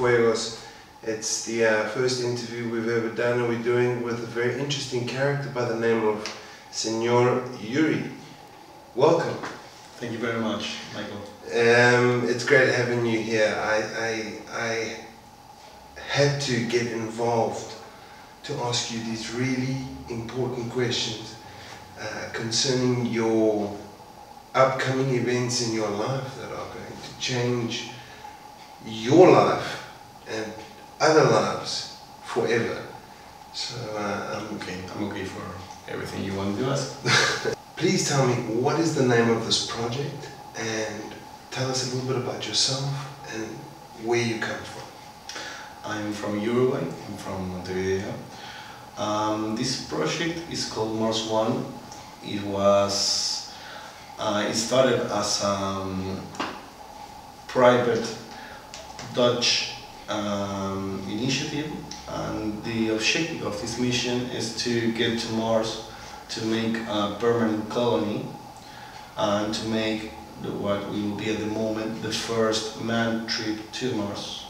Cienfuegos. It's the first interview we've ever done, and we're doing with a very interesting character by the name of Senor Yuri. Welcome. Thank you very much, Michael. It's great having you here. I had to get involved to ask you these really important questions concerning your upcoming events in your life that are going to change your life and other lives forever. So I'm okay for everything you want to do us. Please tell me, what is the name of this project, and tell us a little bit about yourself and where you come from. I'm from Uruguay. I'm from Montevideo. This project is called Mars One. It started as a private Dutch initiative, and the objective of this mission is to get to Mars, to make a permanent colony, and to make what will be at the moment the first manned trip to Mars.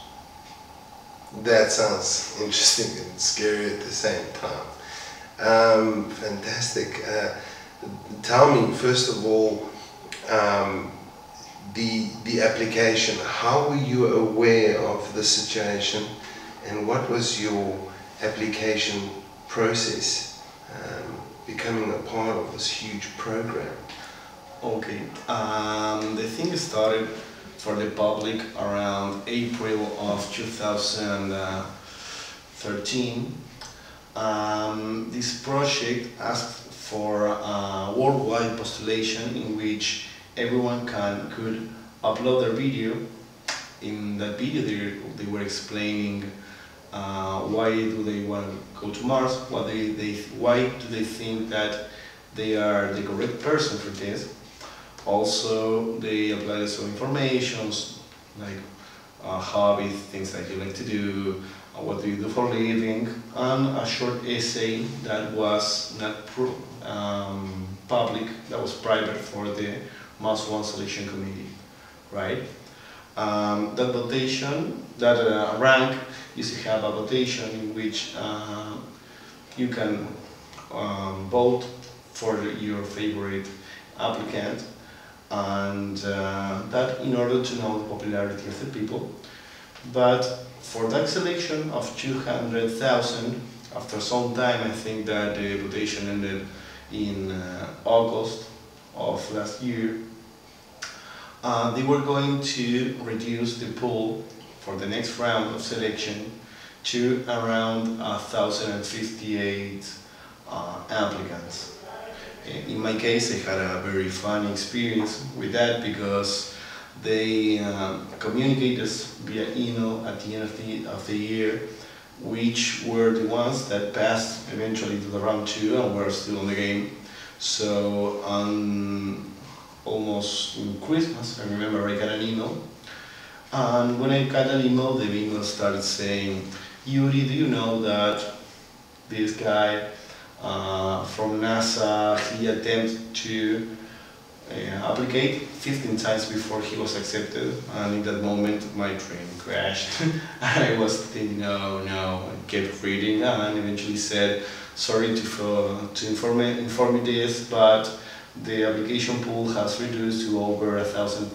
That sounds interesting and scary at the same time. Fantastic. Tell me, first of all, the application. How were you aware of the situation, and what was your application process, becoming a part of this huge program? Okay, the thing started for the public around April of 2013. This project asked for a worldwide postulation in which everyone could upload their video. In that video they were explaining why do they want to go to Mars, why do they think that they are the correct person for this. Also, they applied some information like hobbies, things that you like to do, what do you do for a living, and a short essay that was not public, that was private for the Mars One selection committee, right? That votation, that rank used to have a votation in which you can vote for your favorite applicant, and that in order to know the popularity of the people. But for that selection of 200,000, after some time, I think that the votation ended in August of last year, they were going to reduce the pool for the next round of selection to around 1,058 applicants. In my case, I had a very fun experience with that because they communicated us via email at the end of the year which were the ones that passed eventually to the round 2 and were still in the game. So almost in Christmas, I remember I got an email, and when I got an email, the email started saying, "Yuri, do you know that this guy from NASA, he attempted to applicate 15 times before he was accepted, and in that moment my train crashed." I was thinking, no, I kept reading, and eventually said, "Sorry to inform you this, but the application pool has reduced to over 1,000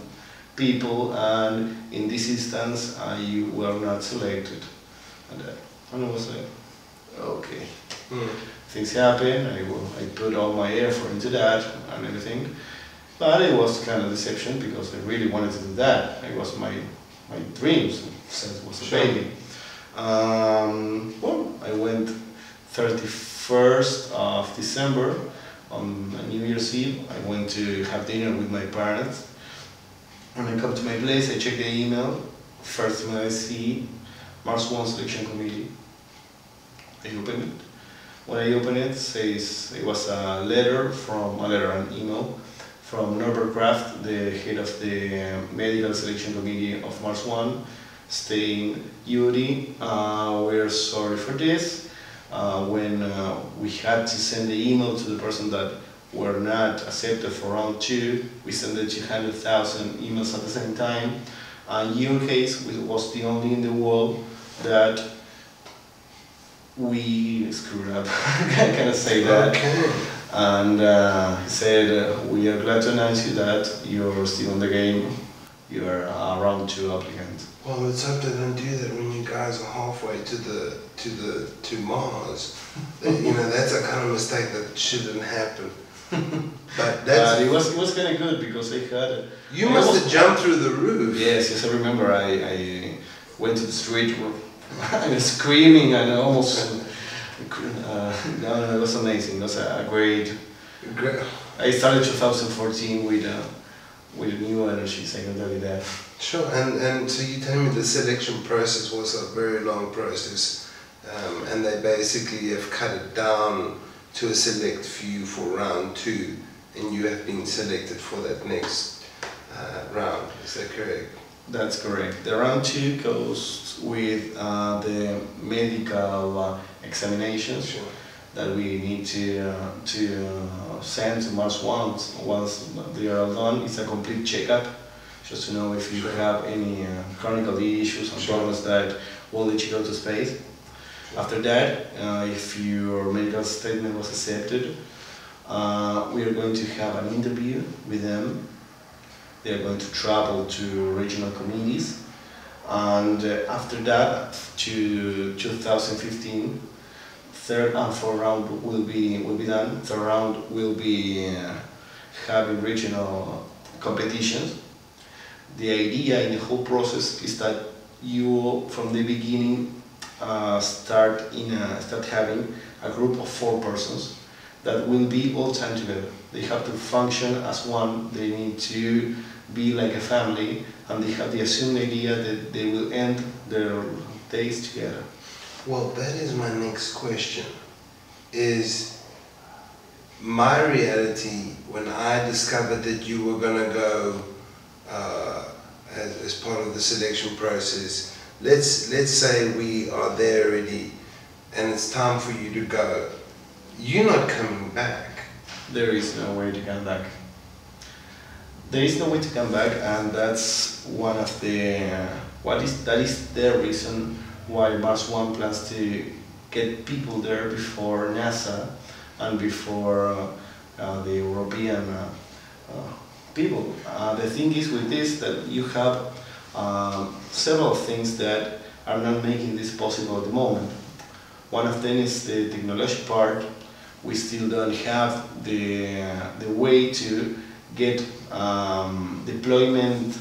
people, and in this instance you were not selected." And I was like, okay. Things happen, I put all my effort into that and everything, but it was kind of deception because I really wanted to do that. It was my dreams since I was a baby. Well, I went 31st of December on New Year's Eve. I went to have dinner with my parents. When I come to my place, I check the email. First thing I see, Mars One selection committee. I open it. When I open it, says it was an email from Norbert Kraft, the head of the medical selection committee of Mars One, saying, "Yuri, we're sorry for this. When we had to send the email to the person that were not accepted for round 2, we sent the 200,000 emails at the same time, And in your case, we was the only in the world that we screwed up. I cannot say that. Okay. And he said, we are glad to announce you that you're still in the game. You are round 2 applicant. Well, let's hope they don't do that when you guys are halfway to Mars. You know, that's a kind of mistake that shouldn't happen. But that's it was kind of good because I had. You must have jumped through the roof. Yes, I remember. I went to the street and screaming and almost. No, it was amazing. It was a great. I started 2014 with new energies. I can tell you that. Sure, and so you tell me the selection process was a very long process, and they basically have cut it down to a select few for round 2, and you have been selected for that next round. Is that correct? That's correct. The round 2 goes with the medical examinations. Sure. That we need to send to Mars once they are all done. It's a complete checkup, just to know if you have any chronic issues and problems that will let you go to space. After that, if your medical statement was accepted, we are going to have an interview with them. They are going to travel to regional committees, and after that, to 2015, third and fourth round will be done. Third round will be having regional competitions. The idea in the whole process is that you, from the beginning, start having a group of 4 persons that will be all time together. They have to function as one. They need to be like a family, and they have the assumed idea that they will end their days together. Well, that is my next question. Is my reality when I discovered that you were going to go as part of the selection process. Let's say we are there already, and it's time for you to go. You're not coming back. There is no way to come back. There is no way to come back, and that's one of the that is the reason why Mars One plans to get people there before NASA and before the European people. The thing is with this that you have several things that are not making this possible at the moment. One of them is the technology part. We still don't have the way to get deployment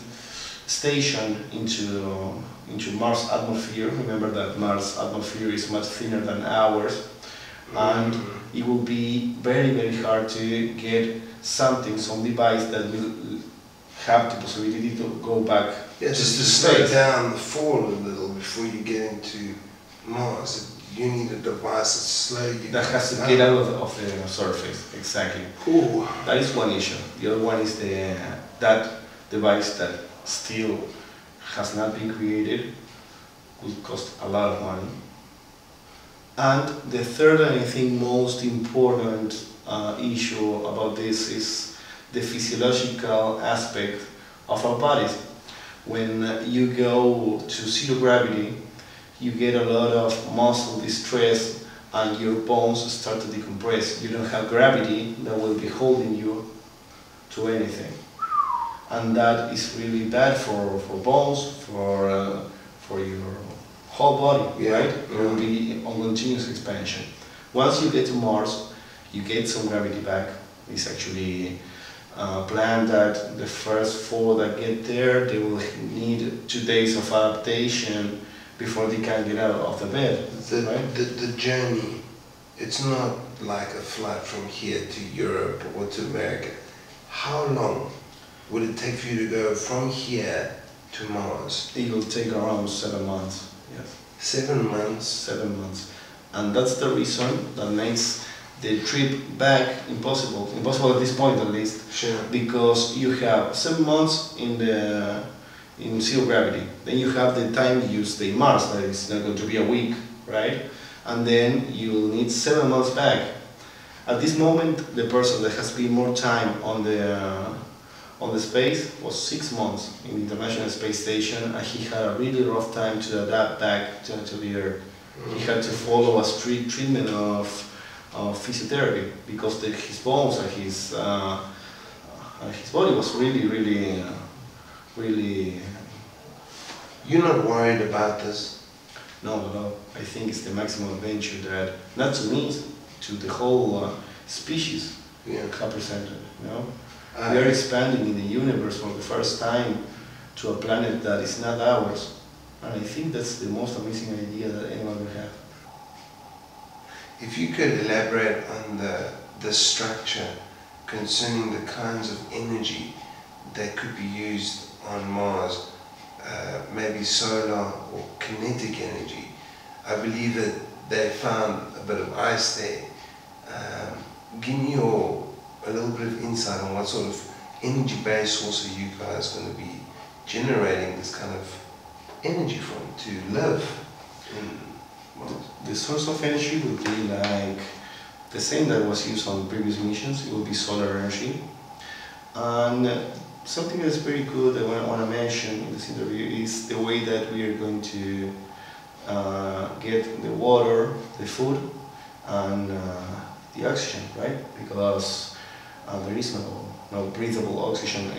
station into Mars atmosphere. Remember that Mars atmosphere is much thinner than ours, and it will be very, very hard to get some device that will have the possibility to go back. Yeah, just to slow down the fall a little before you get into Mars. You need a device that slow you that has to get out of the surface. Exactly. Ooh. That is one issue. The other one is that device that still has not been created, would cost a lot of money. And the third and I think most important issue about this is the physiological aspect of our bodies. When you go to zero gravity, you get a lot of muscle distress and your bones start to decompress. You don't have gravity that will be holding you to anything. And that is really bad for bones, for your whole body, yeah. Right? It will be on continuous expansion. Once you get to Mars, you get some gravity back. It's actually planned that the first 4 that get there, they will need 2 days of adaptation before they can get out of the bed. Right? The journey, it's not like a flight from here to Europe or to America. How long would it take for you to go from here to Mars? It will take around 7 months. Yes. 7 months? 7 months. And that's the reason that makes the trip back impossible at this point at least. Sure. Because you have 7 months in zero gravity. Then you have the time you stay in Mars, that is not going to be a week, right? And then you will need 7 months back. At this moment, the person that has been more time on on the space was 6 months in the International Space Station, and he had a really rough time to adapt back to the Earth. He had to follow a strict treatment of physiotherapy because his bones and his body was really. You're not worried about this? No. I think it's the maximum adventure that, not to me, to the whole species represented. You know? We are expanding in the universe for the first time to a planet that is not ours. And I think that's the most amazing idea that anyone will have. If you could elaborate on the structure concerning the kinds of energy that could be used on Mars, maybe solar or kinetic energy. I believe that they found a bit of ice there. Give me a little bit of insight on what sort of energy-based source are you guys going to be generating this kind of energy from to live in Mars? The source of energy will be like the same that was used on previous missions. It will be solar energy. And something that's very good that I want to mention in this interview is the way that we are going to get the water, the food, and the oxygen, right? Because there is no breathable oxygen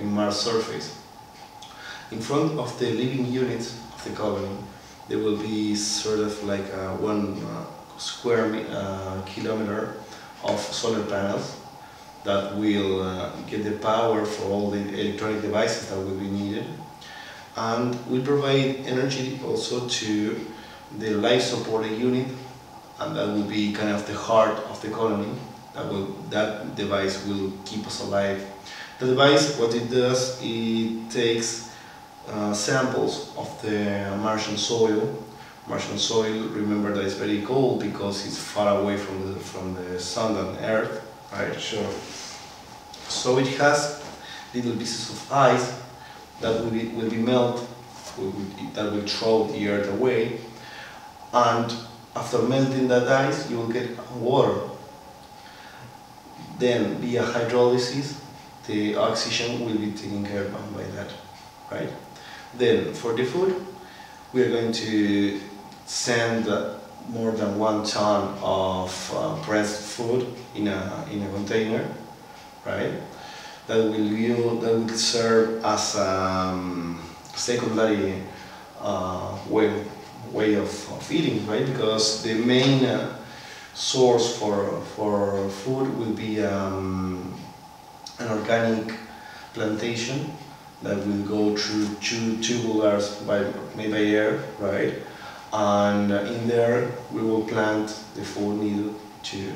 in Mars surface. In front of the living units of the colony, there will be sort of like 1 square kilometer of solar panels that will get the power for all the electronic devices that will be needed, and will provide energy also to the life support unit, and that will be kind of the heart of the colony. That device will keep us alive. The device, what it does, it takes samples of the Martian soil. Martian soil, remember that it's very cold because it's far away from the sun and earth, right? Sure. So it has little pieces of ice that will be melt, that will throw the earth away, and after melting that ice, you will get water. Then, via hydrolysis, the oxygen will be taken care of by that, right? Then, for the food, we are going to send more than 1 ton of pressed food in a container, right? That will serve as a secondary way of eating, right? Because the main source for food will be an organic plantation that will go through 2 tubulars made by air, right? And in there we will plant the food needed to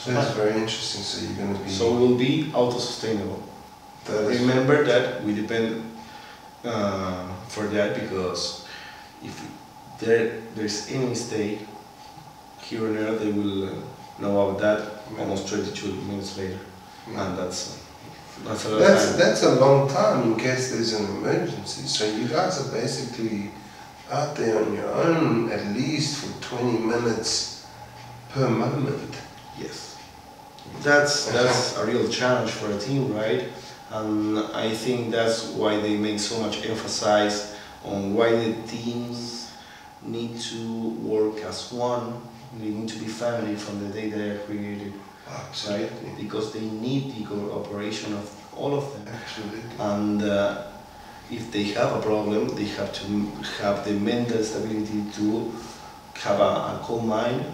So that's very interesting. So you're going to be... So we'll be auto-sustainable. Remember that we depend for that, because if there's any mistake here on Earth, they will know about that almost 22 minutes later, and that's a lot of time. That's a long time in case there's an emergency. So you guys are basically out there on your own at least for 20 minutes per moment. Yes, that's a real challenge for a team, right? And I think that's why they make so much emphasis on why the teams need to work as one. They need to be family from the day they are created. Absolutely. Right? Because they need the cooperation of all of them. Absolutely. And if they have a problem, they have to have the mental stability to have a calm mind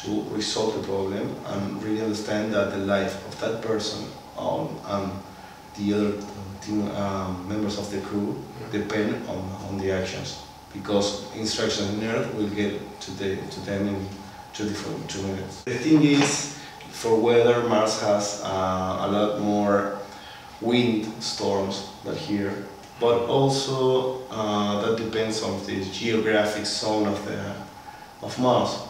to resolve the problem and really understand that the life of that person and the other team members of the crew depend on the actions, because instructions on Earth will get to them in 2 minutes. The thing is, for weather, Mars has a lot more wind storms than here, but also that depends on the geographic zone of Mars.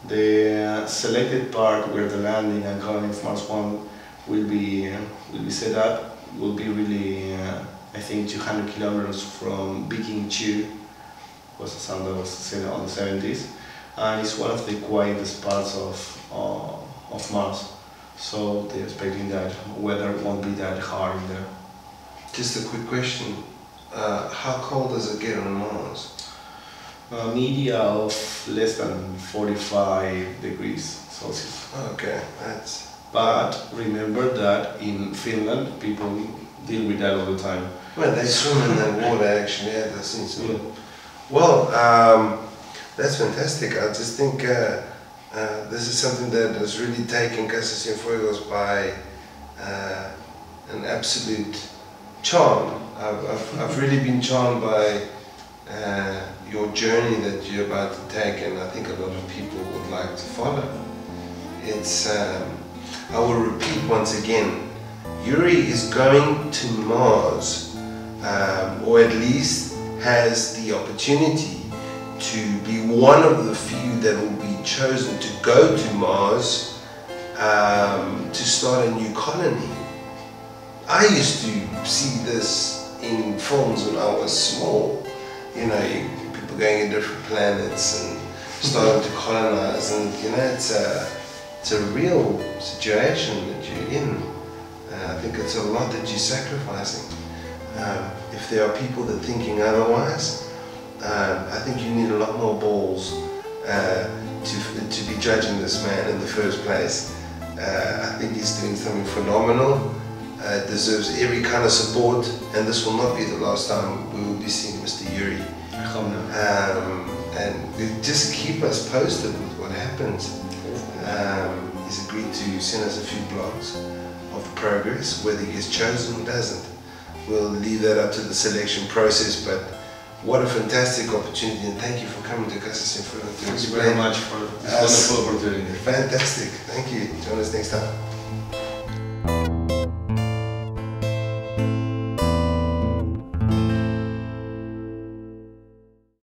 The selected part where the landing and colony of Mars 1 will be set up will be really, I think, 200 kilometers from Viking 2, was a sound that was said on the 70s, and it's one of the quietest parts of Mars. So they're expecting that weather won't be that hard in there. Just a quick question. How cold does it get on Mars? Media of less than 45 degrees Celsius. Okay, that's... But remember that in Finland, people deal with that all the time. Well, they swim in that water actually, yeah, I've seen some. Yeah. Well, that's fantastic. I just think this is something that has really taken Casa Cienfuegos by an absolute charm. I've really been charmed by your journey that you're about to take, and I think a lot of people would like to follow. It's, I will repeat once again, Yuri is going to Mars, or at least has the opportunity to be one of the few that will be chosen to go to Mars to start a new colony. I used to see this in films when I was small. You know, people going in different planets and starting to colonize, and you know, it's a real situation that you're in. I think it's a lot that you're sacrificing. If there are people that are thinking otherwise, I think you need a lot more balls to be judging this man in the first place. I think he's doing something phenomenal. Deserves every kind of support, and this will not be the last time we will be seeing Mr. Yuri. And just keep us posted with what happens. He's agreed to send us a few blogs of progress, whether he gets chosen or doesn't. We'll leave that up to the selection process, but what a fantastic opportunity, and thank you for coming to Casa Cienfuegos to explain. Thank you very much for this wonderful opportunity. Fantastic, thank you. Join us next time.